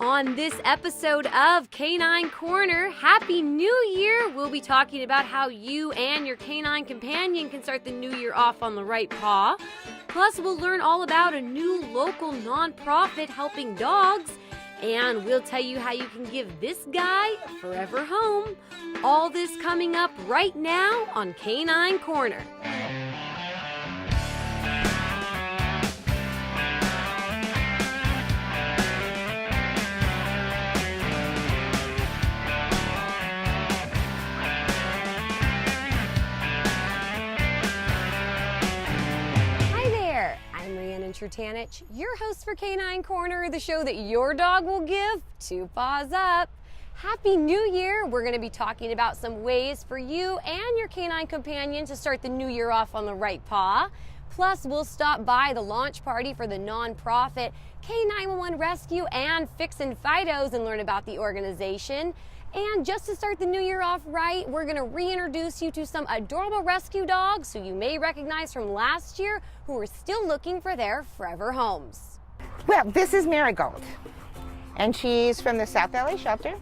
On this episode of Canine Corner, Happy New Year! We'll be talking about how you and your canine companion can start the new year off on the right paw. Plus, we'll learn all about a new local nonprofit helping dogs. And we'll tell you how you can give this guy a forever home. All this coming up right now on Canine Corner. I'm Riannon Trutanich, your host for Canine Corner, the show that your dog will give 2 paws up. Happy New Year! We're going to be talking about some ways for you and your canine companion to start the new year off on the right paw. Plus, we'll stop by the launch party for the nonprofit K911 Rescue and Fixin Fidos and learn about the organization. And just to start the new year off right, we're going to reintroduce you to some adorable rescue dogs who you may recognize from last year who are still looking for their forever homes. Well, this is Marigold, and she's from the South LA shelter.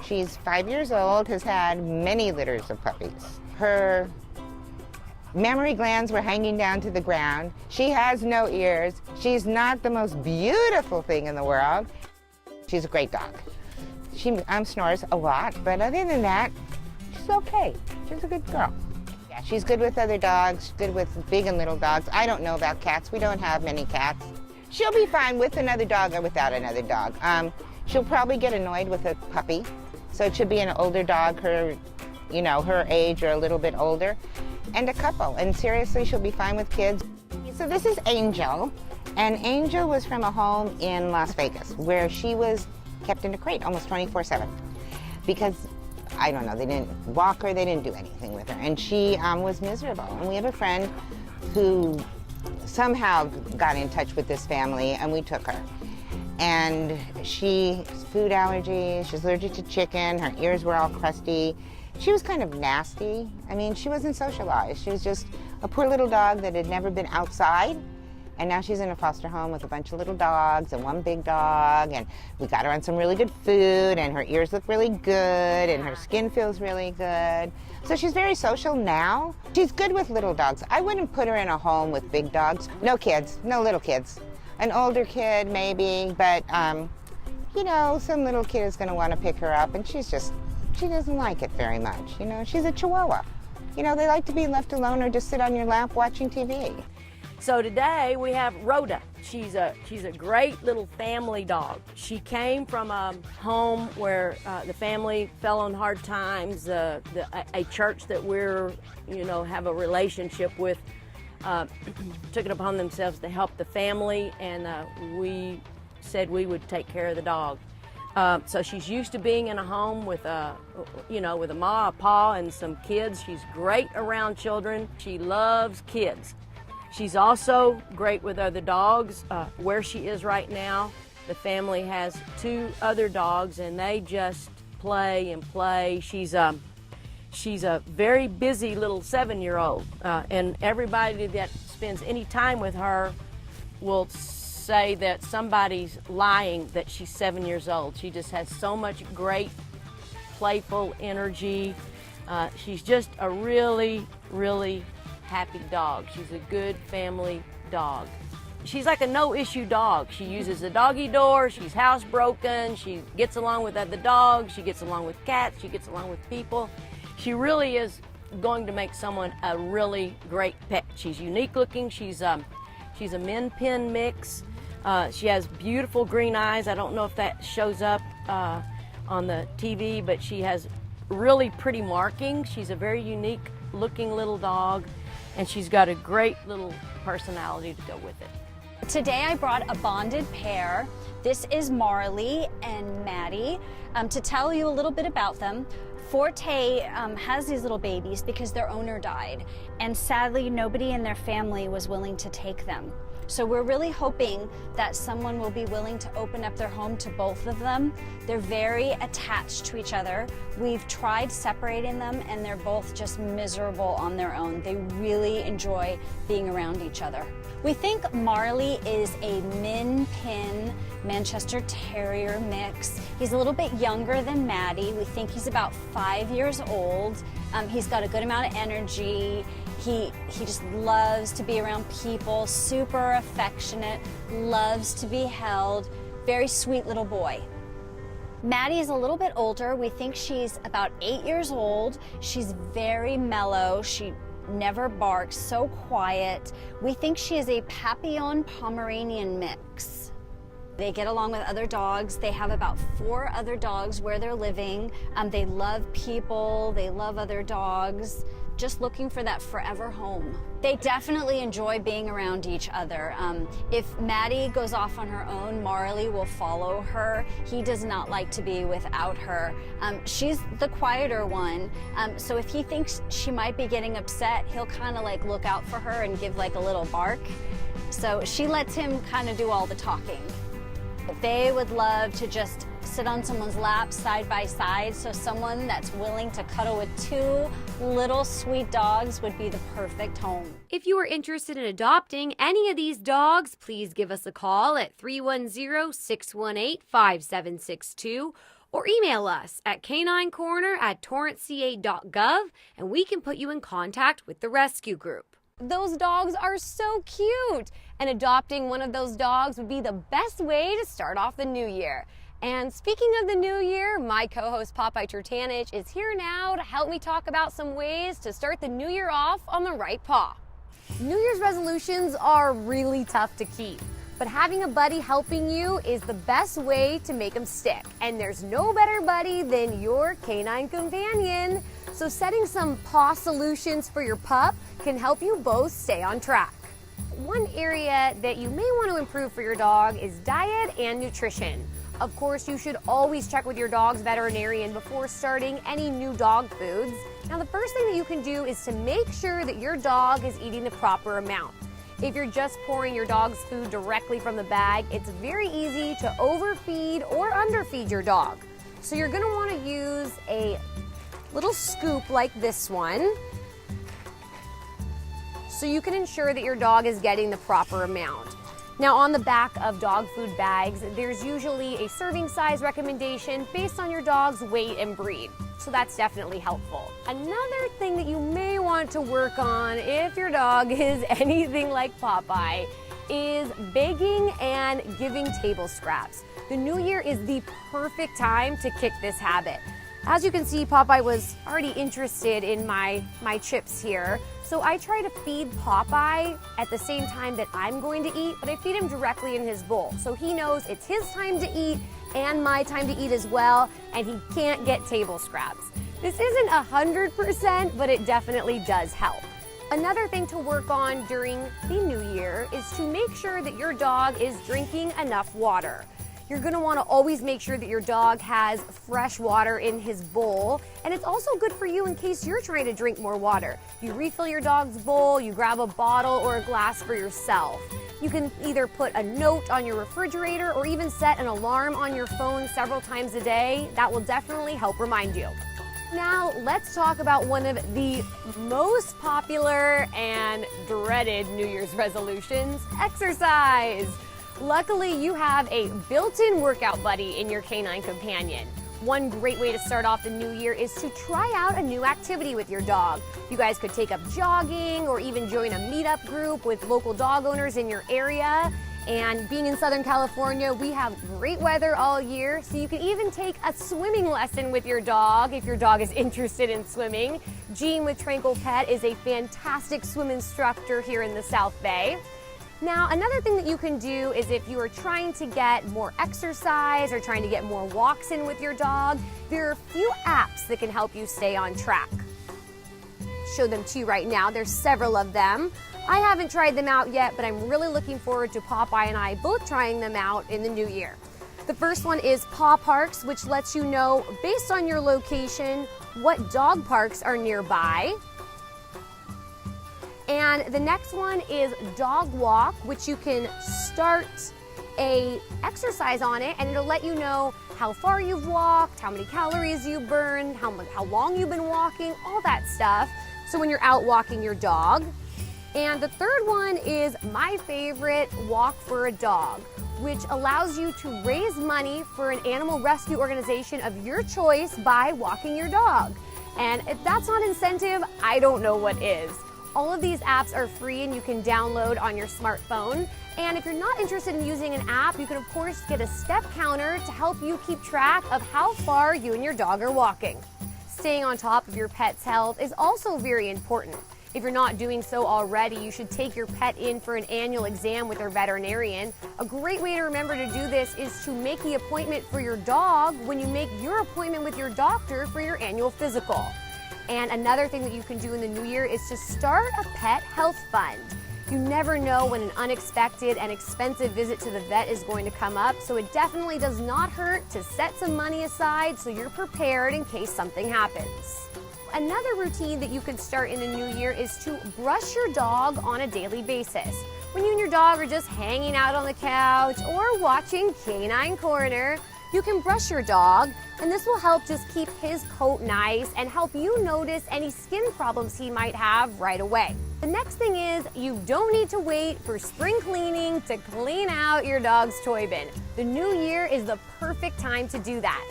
She's 5 years old, has had many litters of puppies. Her mammary glands were hanging down to the ground. She has no ears. She's not the most beautiful thing in the world. She's a great dog. She snores a lot, but other than that, she's okay. She's a good girl. Yeah, she's good with other dogs, good with big and little dogs. I don't know about cats. We don't have many cats. She'll be fine with another dog or without another dog. She'll probably get annoyed with a puppy, so it should be an older dog, her age or a little bit older, and a couple. And seriously, she'll be fine with kids. So this is Angel, and Angel was from a home in Las Vegas where she was kept in a crate almost 24/7 because, I don't know, they didn't walk her, they didn't do anything with her, and she was miserable. And we have a friend who somehow got in touch with this family, and we took her. And she has food allergies, she's allergic to chicken, her ears were all crusty. She was kind of nasty. I mean, she wasn't socialized. She was just a poor little dog that had never been outside. And now she's in a foster home with a bunch of little dogs and one big dog, and we got her on some really good food, and her ears look really good, and her skin feels really good. So she's very social now. She's good with little dogs. I wouldn't put her in a home with big dogs. No kids, no little kids. An older kid maybe, but some little kid is gonna wanna pick her up, and she doesn't like it very much. She's a Chihuahua. They like to be left alone or just sit on your lap watching TV. So today we have Rhoda. She's a great little family dog. She came from a home where the family fell on hard times. A church that we're have a relationship with took it upon themselves to help the family, and we said we would take care of the dog. So she's used to being in a home with with a ma, a pa, and some kids. She's great around children. She loves kids. She's also great with other dogs. Where she is right now, the family has 2 other dogs, and they just play and play. She's a very busy little 7-year-old, and everybody that spends any time with her will say that somebody's lying that she's 7 years old. She just has so much great, playful energy. She's just a really, really happy dog. She's a good family dog. She's like a no-issue dog. She uses the doggy door, she's housebroken, she gets along with other dogs, she gets along with cats, she gets along with people. She really is going to make someone a really great pet. She's unique looking. She's a Min Pin mix. She has beautiful green eyes. I don't know if that shows up on the TV, but she has really pretty markings. She's a very unique looking little dog, and she's got a great little personality to go with it. Today I brought a bonded pair. This is Marley and Maddie. To tell you a little bit about them, Forte has these little babies because their owner died, and sadly nobody in their family was willing to take them. So we're really hoping that someone will be willing to open up their home to both of them. They're very attached to each other. We've tried separating them and they're both just miserable on their own. They really enjoy being around each other. We think Marley is a Min Pin Manchester Terrier mix. He's a little bit younger than Maddie. We think he's about 5 years old. He's got a good amount of energy. He just loves to be around people, super affectionate, loves to be held, very sweet little boy. Maddie is a little bit older. We think she's about 8 years old. She's very mellow. She never barks, so quiet. We think she is a Papillon Pomeranian mix. They get along with other dogs. They have about 4 other dogs where they're living. They love people, they love other dogs, just looking for that forever home. They definitely enjoy being around each other. If Maddie goes off on her own, Marley will follow her. He does not like to be without her. She's the quieter one, so if he thinks she might be getting upset, he'll kind of like look out for her and give like a little bark. So she lets him kind of do all the talking. They would love to just sit on someone's lap side by side, so someone that's willing to cuddle with 2 little sweet dogs would be the perfect home. If you are interested in adopting any of these dogs, please give us a call at 310-618-5762 or email us at caninecorner@torranceca.gov and we can put you in contact with the rescue group. Those dogs are so cute, and adopting one of those dogs would be the best way to start off the new year. And speaking of the new year, my co-host Popeye Trutanich is here now to help me talk about some ways to start the new year off on the right paw. New Year's resolutions are really tough to keep, but having a buddy helping you is the best way to make them stick. And there's no better buddy than your canine companion. So setting some paw solutions for your pup can help you both stay on track. One area that you may want to improve for your dog is diet and nutrition. Of course, you should always check with your dog's veterinarian before starting any new dog foods. Now, the first thing that you can do is to make sure that your dog is eating the proper amount. If you're just pouring your dog's food directly from the bag, it's very easy to overfeed or underfeed your dog. So you're going to want to use a little scoop like this one, so you can ensure that your dog is getting the proper amount. Now, on the back of dog food bags, there's usually a serving size recommendation based on your dog's weight and breed. So that's definitely helpful. Another thing that you may want to work on if your dog is anything like Popeye is baking and giving table scraps. The new year is the perfect time to kick this habit. As you can see, Popeye was already interested in my chips here. So I try to feed Popeye at the same time that I'm going to eat, but I feed him directly in his bowl. So he knows it's his time to eat and my time to eat as well, and he can't get table scraps. This isn't 100%, but it definitely does help. Another thing to work on during the new year is to make sure that your dog is drinking enough water. You're gonna wanna always make sure that your dog has fresh water in his bowl, and it's also good for you in case you're trying to drink more water. You refill your dog's bowl, you grab a bottle or a glass for yourself. You can either put a note on your refrigerator or even set an alarm on your phone several times a day. That will definitely help remind you. Now, let's talk about one of the most popular and dreaded New Year's resolutions, exercise. Luckily, you have a built-in workout buddy in your canine companion. One great way to start off the new year is to try out a new activity with your dog. You guys could take up jogging or even join a meetup group with local dog owners in your area. And being in Southern California, we have great weather all year, so you can even take a swimming lesson with your dog if your dog is interested in swimming. Jean with Tranquil Pet is a fantastic swim instructor here in the South Bay. Now, another thing that you can do is if you are trying to get more exercise or trying to get more walks in with your dog, there are a few apps that can help you stay on track. Show them to you right now. There's several of them. I haven't tried them out yet, but I'm really looking forward to Popeye and I both trying them out in the new year. The first one is Paw Parks, which lets you know, based on your location, what dog parks are nearby. And the next one is dog walk, which you can start a exercise on it, and it'll let you know how far you've walked, how many calories you burned, how long you've been walking, all that stuff. So when you're out walking your dog. And the third one is my favorite, Walk for a Dog, which allows you to raise money for an animal rescue organization of your choice by walking your dog. And if that's not incentive, I don't know what is. All of these apps are free and you can download on your smartphone. And if you're not interested in using an app, you can of course get a step counter to help you keep track of how far you and your dog are walking. Staying on top of your pet's health is also very important. If you're not doing so already, you should take your pet in for an annual exam with their veterinarian. A great way to remember to do this is to make the appointment for your dog when you make your appointment with your doctor for your annual physical. And another thing that you can do in the new year is to start a pet health fund. You never know when an unexpected and expensive visit to the vet is going to come up, so it definitely does not hurt to set some money aside so you're prepared in case something happens. Another routine that you can start in the new year is to brush your dog on a daily basis. When you and your dog are just hanging out on the couch or watching Canine Corner, you can brush your dog, and this will help just keep his coat nice and help you notice any skin problems he might have right away. The next thing is you don't need to wait for spring cleaning to clean out your dog's toy bin. The new year is the perfect time to do that.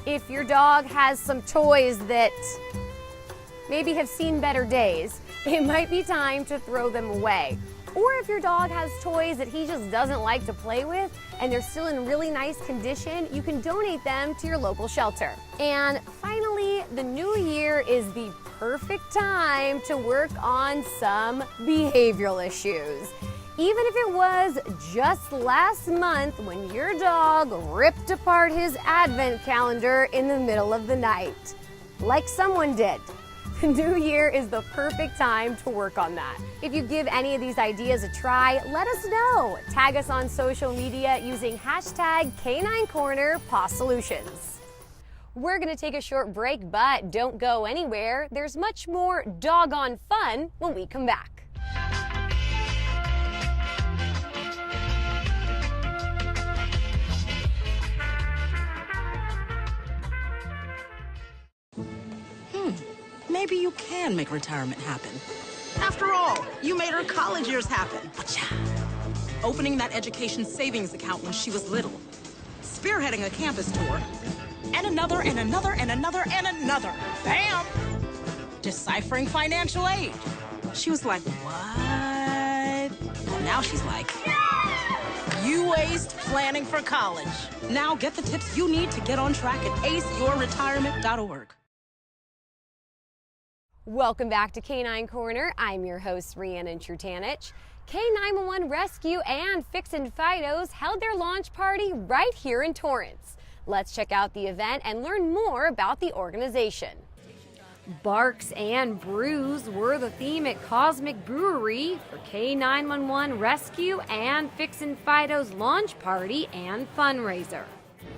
If your dog has some toys that maybe have seen better days, it might be time to throw them away. Or if your dog has toys that he just doesn't like to play with and they're still in really nice condition, you can donate them to your local shelter. And finally, the new year is the perfect time to work on some behavioral issues. Even if it was just last month when your dog ripped apart his advent calendar in the middle of the night, like someone did. The new year is the perfect time to work on that. If you give any of these ideas a try, let us know. Tag us on social media using hashtag Canine Corner Paw Solutions. We're gonna take a short break, but don't go anywhere. There's much more doggone fun when we come back. Maybe you can make retirement happen. After all, you made her college years happen. Opening that education savings account when she was little. Spearheading a campus tour. And another, and another, and another, and another. Bam! Deciphering financial aid. She was like, what? Well, now she's like, you aced planning for college. Now get the tips you need to get on track at aceyourretirement.org. Welcome back to Canine Corner. I'm your host, Riannon Trutanich. K911 Rescue and Fixin Fidos held their launch party right here in Torrance. Let's check out the event and learn more about the organization. Barks and brews were the theme at Cosmic Brewery for K911 Rescue and Fixin Fidos launch party and fundraiser.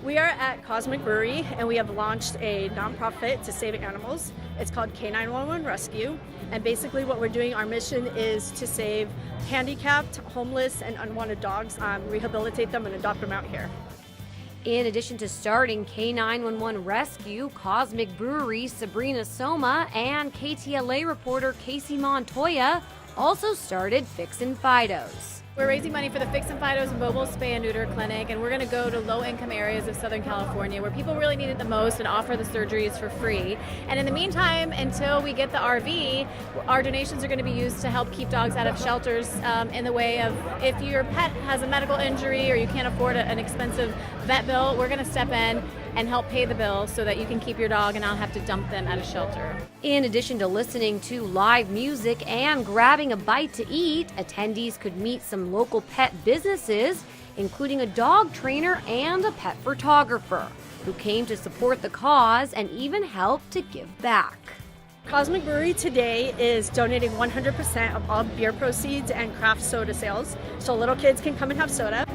We are at Cosmic Brewery and we have launched a nonprofit to save animals. It's called K911 Rescue, and basically what we're doing, our mission is to save handicapped, homeless, and unwanted dogs, rehabilitate them and adopt them out here. In addition to starting K911 Rescue, Cosmic Brewery Sabrina Soma and KTLA reporter Casey Montoya also started Fixin Fidos. We're raising money for the Fixin Fidos Mobile Spay and Neuter Clinic, and we're going to go to low-income areas of Southern California where people really need it the most and offer the surgeries for free. And in the meantime, until we get the RV, our donations are going to be used to help keep dogs out of shelters in the way of if your pet has a medical injury or you can't afford an expensive vet bill, we're going to step in and help pay the bill so that you can keep your dog and not have to dump them at a shelter. In addition to listening to live music and grabbing a bite to eat, attendees could meet some local pet businesses, including a dog trainer and a pet photographer, who came to support the cause and even help to give back. Cosmic Brewery today is donating 100% of all beer proceeds and craft soda sales, so little kids can come and have soda.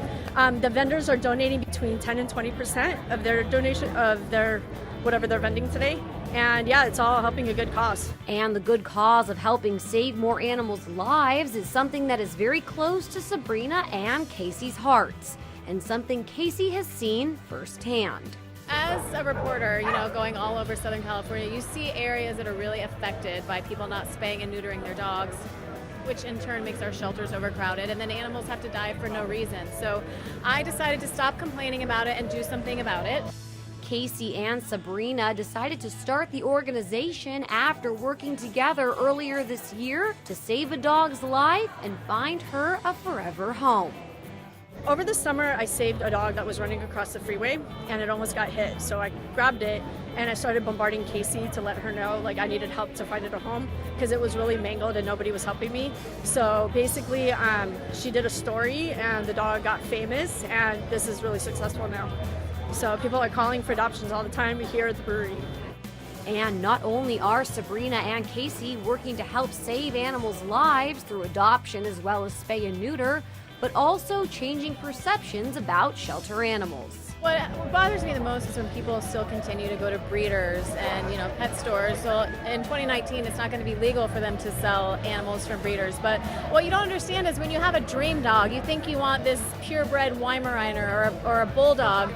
The vendors are donating between 10 and 20% of their donation of their whatever they're vending today. And yeah, it's all helping a good cause. And the good cause of helping save more animals' lives is something that is very close to Sabrina and Casey's hearts, and something Casey has seen firsthand. As a reporter, going all over Southern California, you see areas that are really affected by people not spaying and neutering their dogs, which in turn makes our shelters overcrowded, and then animals have to die for no reason. So I decided to stop complaining about it and do something about it. Casey and Sabrina decided to start the organization after working together earlier this year to save a dog's life and find her a forever home. Over the summer, I saved a dog that was running across the freeway, and it almost got hit. So I grabbed it, and I started bombarding Casey to let her know I needed help to find it a home because it was really mangled and nobody was helping me. So basically, she did a story, and the dog got famous, and this is really successful now. So people are calling for adoptions all the time here at the brewery. And not only are Sabrina and Casey working to help save animals' lives through adoption as well as spay and neuter, but also changing perceptions about shelter animals. What bothers me the most is when people still continue to go to breeders and pet stores. So in 2019, it's not going to be legal for them to sell animals from breeders. But what you don't understand is when you have a dream dog, you think you want this purebred Weimaraner or a bulldog.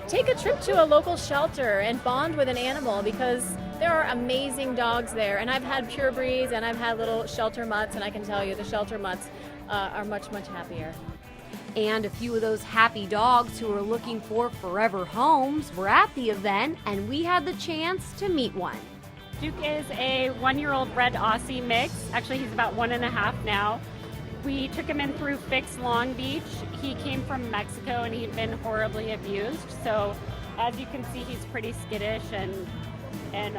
Take a trip to a local shelter and bond with an animal because there are amazing dogs there. And I've had pure breeds and I've had little shelter mutts, and I can tell you the shelter mutts are much, much happier. And a few of those happy dogs who are looking for forever homes were at the event, and we had the chance to meet one. Duke is a 1-year-old bred Aussie mix. Actually, he's about 1.5 now. We took him in through Fix Long Beach. He came from Mexico and he'd been horribly abused. So as you can see, he's pretty skittish and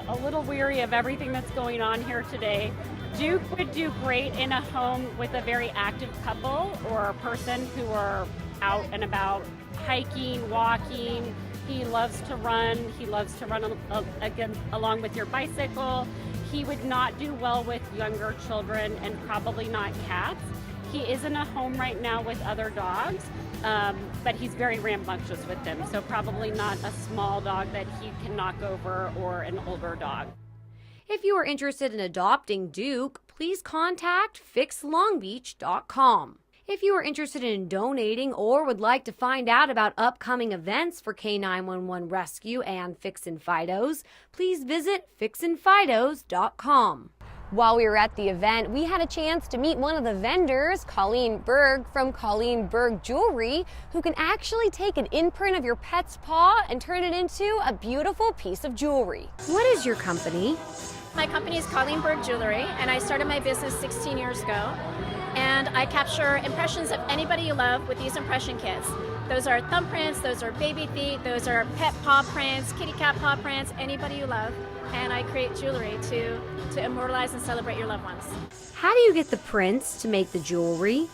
a little weary of everything that's going on here today. Duke would do great in a home with a very active couple or a person who are out and about hiking, walking. He loves to run. He loves to run again along with your bicycle. He would not do well with younger children and probably not cats. He is in a home right now with other dogs, but he's very rambunctious with them, so probably not a small dog that he can knock over or an older dog. If you are interested in adopting Duke, please contact fixlongbeach.com. If you are interested in donating or would like to find out about upcoming events for K911 Rescue and Fixin Fidos, please visit fixinfidos.com. While we were at the event, we had a chance to meet one of the vendors, Colleen Berg from Colleen Berg Jewelry, who can actually take an imprint of your pet's paw and turn it into a beautiful piece of jewelry. What is your company? My company is Colleen Berg Jewelry, and I started my business 16 years ago. And I capture impressions of anybody you love with these impression kits. Those are thumbprints, those are baby feet, those are pet paw prints, kitty cat paw prints, anybody you love. And I create jewelry to immortalize and celebrate your loved ones. How do you get the prints to make the jewelry?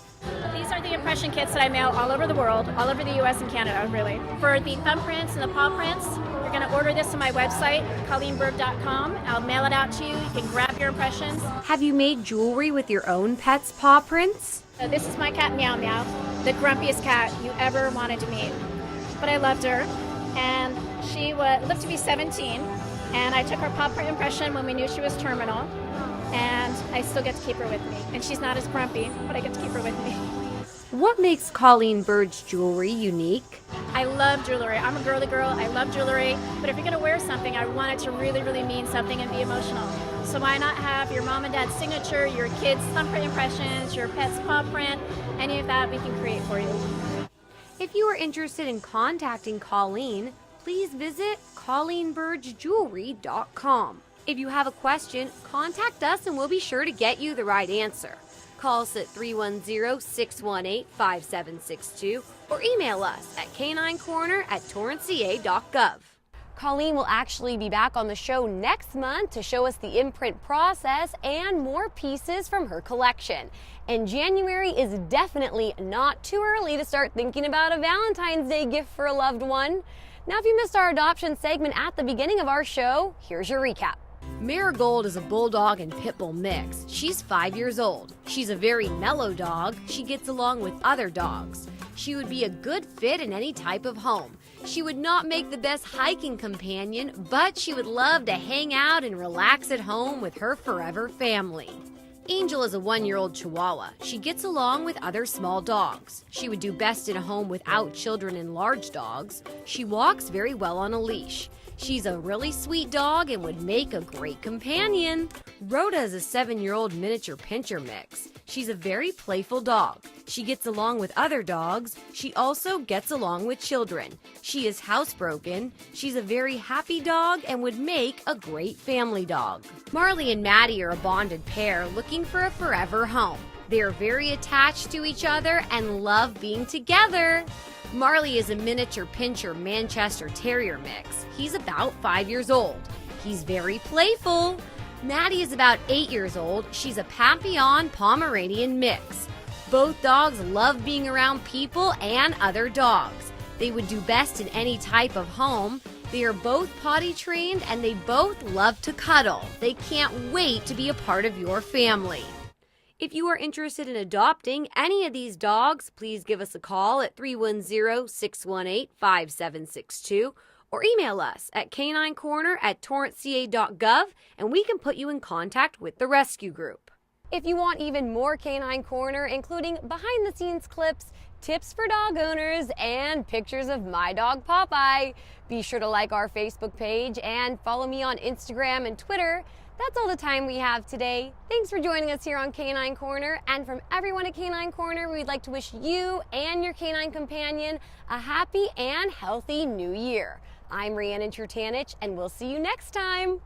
These are the impression kits that I mail all over the world, all over the US and Canada, really. For the thumbprints and the paw prints, you're going to order this on my website, colleenberg.com. I'll mail it out to you. You can grab your impressions. Have you made jewelry with your own pet's paw prints? This is my cat, Meow Meow, the grumpiest cat you ever wanted to meet. But I loved her, and she lived to be 17, and I took her paw print impression when we knew she was terminal, and I still get to keep her with me. And she's not as grumpy, but I get to keep her with me. What makes Colleen Berg's jewelry unique? I love jewelry. I'm a girly girl. I love jewelry. But if you're going to wear something, I want it to really, really mean something and be emotional. So why not have your mom and dad's signature, your kids' thumbprint impressions, your pet's paw print, any of that we can create for you. If you are interested in contacting Colleen, please visit ColleenBergJewelry.com. If you have a question, contact us and we'll be sure to get you the right answer. Call us at 310-618-5762 or email us at caninecorner@torranceca.gov. Colleen will actually be back on the show next month to show us the imprint process and more pieces from her collection. And January is definitely not too early to start thinking about a Valentine's Day gift for a loved one. Now, if you missed our adoption segment at the beginning of our show, here's your recap. Marigold is a bulldog and pit bull mix. She's 5 years old. She's a very mellow dog. She gets along with other dogs. She would be a good fit in any type of home. She would not make the best hiking companion, but she would love to hang out and relax at home with her forever family. Angel is a 1-year-old Chihuahua. She gets along with other small dogs. She would do best in a home without children and large dogs. She walks very well on a leash. She's a really sweet dog and would make a great companion. Rhoda is a 7-year-old miniature pinscher mix. She's a very playful dog. She gets along with other dogs. She also gets along with children. She is housebroken. She's a very happy dog and would make a great family dog. Marley and Maddie are a bonded pair looking for a forever home. They are very attached to each other and love being together. Marley is a miniature pinscher Manchester Terrier mix. He's about 5 years old. He's very playful. Maddie is about 8 years old. She's a Papillon Pomeranian mix. Both dogs love being around people and other dogs. They would do best in any type of home. They are both potty trained and they both love to cuddle. They can't wait to be a part of your family. If you are interested in adopting any of these dogs, please give us a call at 310-618-5762 or email us at caninecorner@torranceca.gov and we can put you in contact with the rescue group. If you want even more Canine Corner, including behind-the-scenes clips, tips for dog owners, and pictures of my dog Popeye, be sure to like our Facebook page and follow me on Instagram and Twitter. That's all the time we have today. Thanks for joining us here on Canine Corner. And from everyone at Canine Corner, we'd like to wish you and your canine companion a happy and healthy new year. I'm Riannon Trutanich, and we'll see you next time.